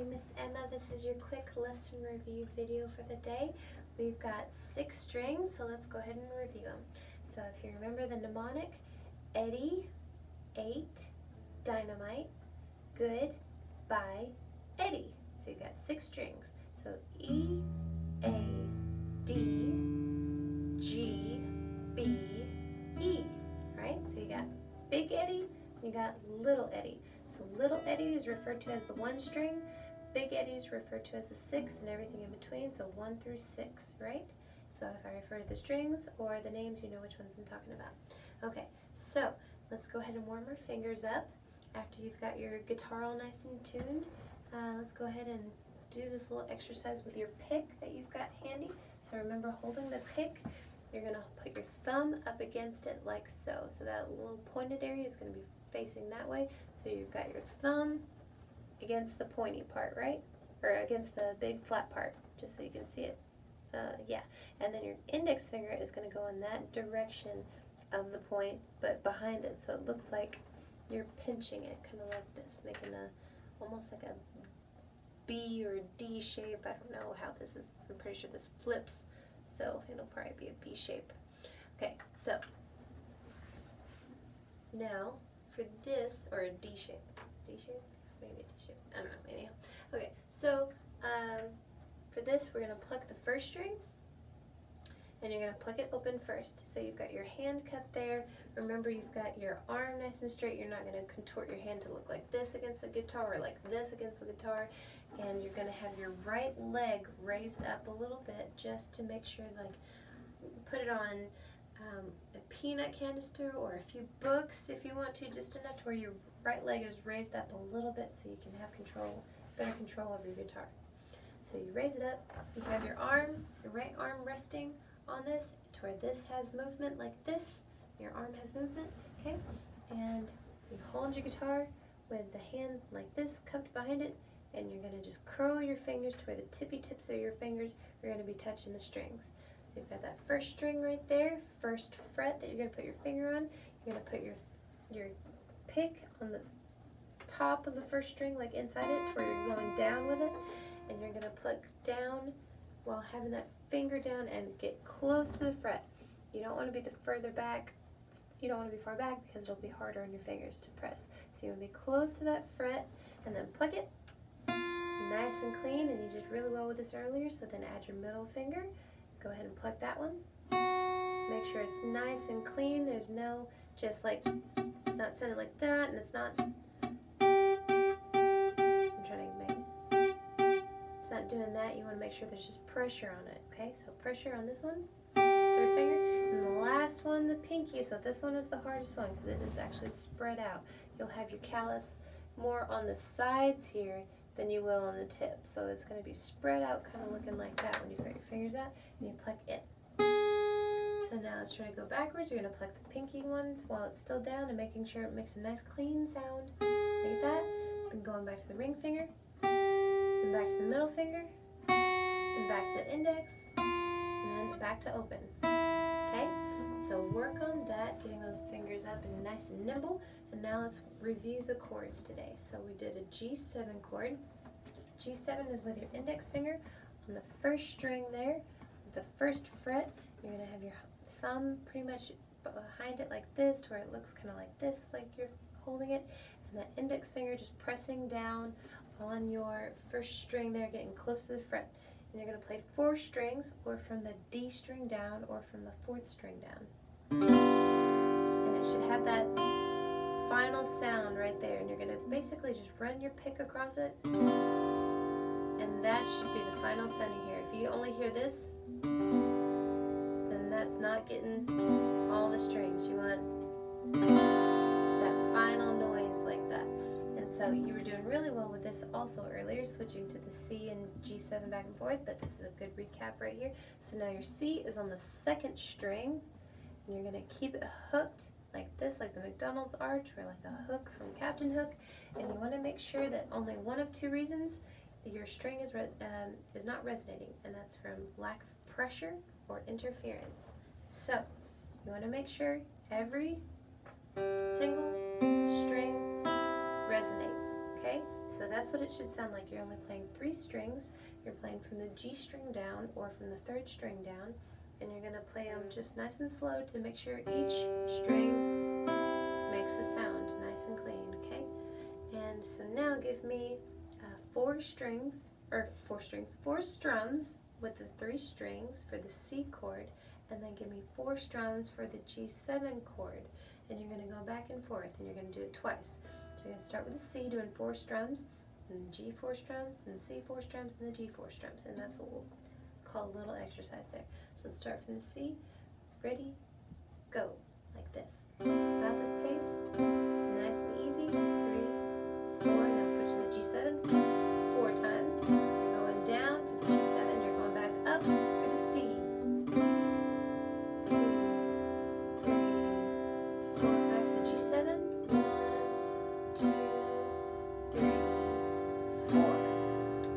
Hey, Miss Emma, this is your quick lesson review video for the day. We've got 6 strings, so let's go ahead and review them. So if you remember the mnemonic, Eddie, ate, dynamite, good, bye, Eddie. So you've got 6 strings. So E, A, D, G, B, E. Right? So you got Big Eddie, you got Little Eddie. So Little Eddie is referred to as the 1 string, Big Eddie is referred to as the 6th, and everything in between, so 1 through 6, right? So if I refer to the strings or the names, you know which ones I'm talking about. Okay, so let's go ahead and warm our fingers up. After you've got your guitar all nice and tuned, let's go ahead and do this little exercise with your pick that you've got handy. So remember, holding the pick, you're going to put your thumb up against it like so. So that little pointed area is going to be facing that way. So you've got your thumb against the pointy part, right? Or against the big flat part, just so you can see it. Yeah. And then your index finger is going to go in that direction of the point, but behind it. So it looks like you're pinching it, kind of like this, making almost like a B or a D shape. I don't know how this is. I'm pretty sure this flips, so it'll probably be a B shape. Okay, so now for this, or a D shape. D shape? Maybe a D shape. I don't know. Anyhow. Okay, so for this, we're going to pluck the first string, and you're going to pluck it open first. So you've got your hand cupped there. Remember, you've got your arm nice and straight. You're not going to contort your hand to look like this against the guitar or like this against the guitar. And you're going to have your right leg raised up a little bit just to make sure, like, put it on a peanut canister or a few books if you want to, just enough to where your right leg is raised up a little bit so you can have better control over your guitar. So you raise it up, you have your right arm resting on this to where this has movement like this, your arm has movement, okay? And you hold your guitar with the hand like this cupped behind it, and you're going to just curl your fingers to where the tippy tips of your fingers are going to be touching the strings. So you've got that first string right there, first fret that you're going to put your finger on. You're going to put your pick on the top of the first string, like inside it, to where you're going down with it. And you're going to pluck down while having that finger down and get close to the fret. You don't want to be further back. You don't want to be far back because it'll be harder on your fingers to press. So you want to be close to that fret and then pluck it nice and clean. And you did really well with this earlier, so then add your middle finger. Go ahead and pluck that one. Make sure it's nice and clean. There's no, just like, it's not sounding like that, and it's not, I'm trying to make, it's not doing that. You want to make sure there's just pressure on it, okay? So pressure on this one, third finger, and the last one, the pinky. So this one is the hardest one because it is actually spread out. You'll have your callus more on the sides here than you will on the tip. So it's going to be spread out, kind of looking like that when you've got your fingers out, and you pluck it. So now let's try to go backwards. You're going to pluck the pinky ones while it's still down and making sure it makes a nice clean sound. Like that. Then going back to the ring finger, then back to the middle finger, then back to the index, and then back to open. Okay? So work on that, getting those fingers up and nice and nimble. And now let's review the chords today. So we did a G7 chord. G7 is with your index finger on the first string there, the first fret. You're going to have your thumb pretty much behind it like this, to where it looks kind of like this, like you're holding it. And the index finger just pressing down on your first string there, getting close to the fret. And you're going to play 4 strings, or from the D string down, or from the 4th string down. And it should have that final sound right there. And you're going to basically just run your pick across it, and that should be the final sound you hear. If you only hear this, then that's not getting all the strings. You want that final noise like that. And so you were doing really well with this also earlier, switching to the C and G7 back and forth, but this is a good recap right here. So now your C is on the 2nd string, and you're going to keep it hooked like this, like the McDonald's arch, or like a hook from Captain Hook. And you want to make sure that only one of 2 reasons that your string is not resonating, and that's from lack of pressure or interference. So you want to make sure every single string resonates, okay? So that's what it should sound like. You're only playing 3 strings. You're playing from the G string down or from the 3rd string down, and you're going to play them just nice and slow to make sure each string makes a sound nice and clean, okay? And so now give me 4 strums with the 3 strings for the C chord, and then give me 4 strums for the G7 chord, and you're going to go back and forth, and you're going to do it twice. So you're going to start with the C doing 4 strums, and the G 4 strums, and the C 4 strums, and the G 4 strums, and that's what we'll call a little exercise there. So let's start from the C. Ready, go, like this. About this pace, nice and easy. 3, 4. Now switch to the G7 4 times. You're going down for the G7. You're going back up for the C. 2, 3, 4. Back to the G7. 1, 2, 3, 4.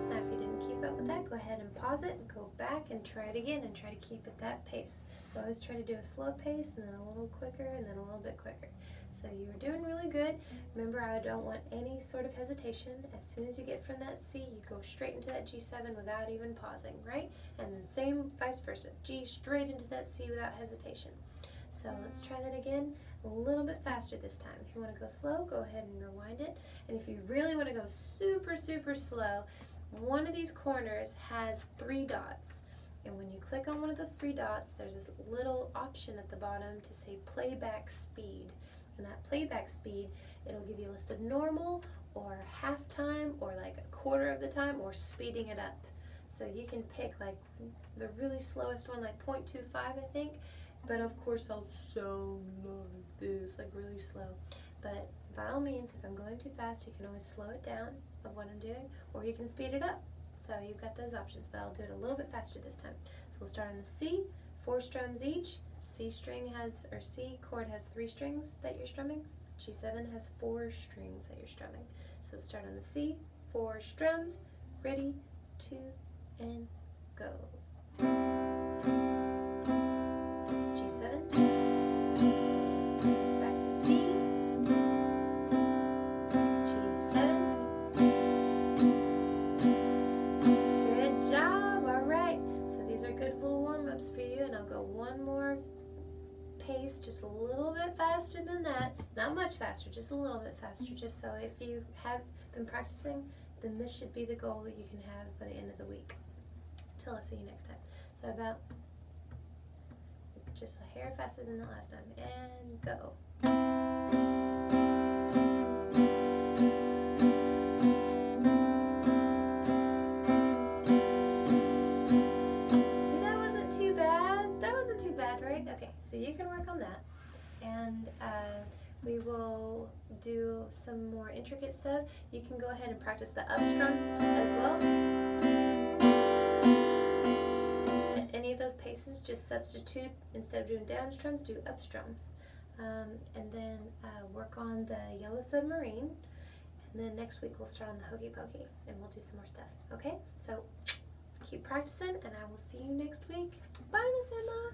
Now if you didn't keep up with that, go ahead and pause it and go back and try it again and try to keep at that pace. So always try to do a slow pace and then a little quicker and then a little bit quicker. So you were doing really good. Remember, I don't want any sort of hesitation. As soon as you get from that C, you go straight into that G7 without even pausing, right? And then same vice versa. G straight into that C without hesitation. So let's try that again a little bit faster this time. If you want to go slow, go ahead and rewind it. And if you really want to go super, super slow, one of these corners has 3 dots. And when you click on one of those 3 dots, there's this little option at the bottom to say playback speed. And that playback speed, it'll give you a list of normal or half time or like a quarter of the time or speeding it up. So you can pick like the really slowest one, like 0.25 I think, but of course I'll sound like this, like really slow. But by all means, if I'm going too fast, you can always slow it down of what I'm doing, or you can speed it up. So you've got those options, but I'll do it a little bit faster this time. So we'll start on the C, 4 strums each. C chord has 3 strings that you're strumming. G7 has 4 strings that you're strumming. So start on the C, 4 strums, ready, 2, and go. G7, back to C, G7. Good job, all right. So these are good little warm-ups for you, and I'll go one more pace, just a little bit faster than that. Not much faster, just a little bit faster, just so if you have been practicing, then this should be the goal that you can have by the end of the week. Till I see you next time. So about just a hair faster than the last time, and go. See, that wasn't too bad. That wasn't too bad, right? Okay, so you can work on that, and we will do some more intricate stuff. You can go ahead and practice the up strums as well. Any of those paces, just substitute, instead of doing down strums, do up strums. And then work on the Yellow Submarine. And then next week we'll start on the Hokey Pokey, and we'll do some more stuff. Okay? So keep practicing, and I will see you next week. Bye, Miss Emma.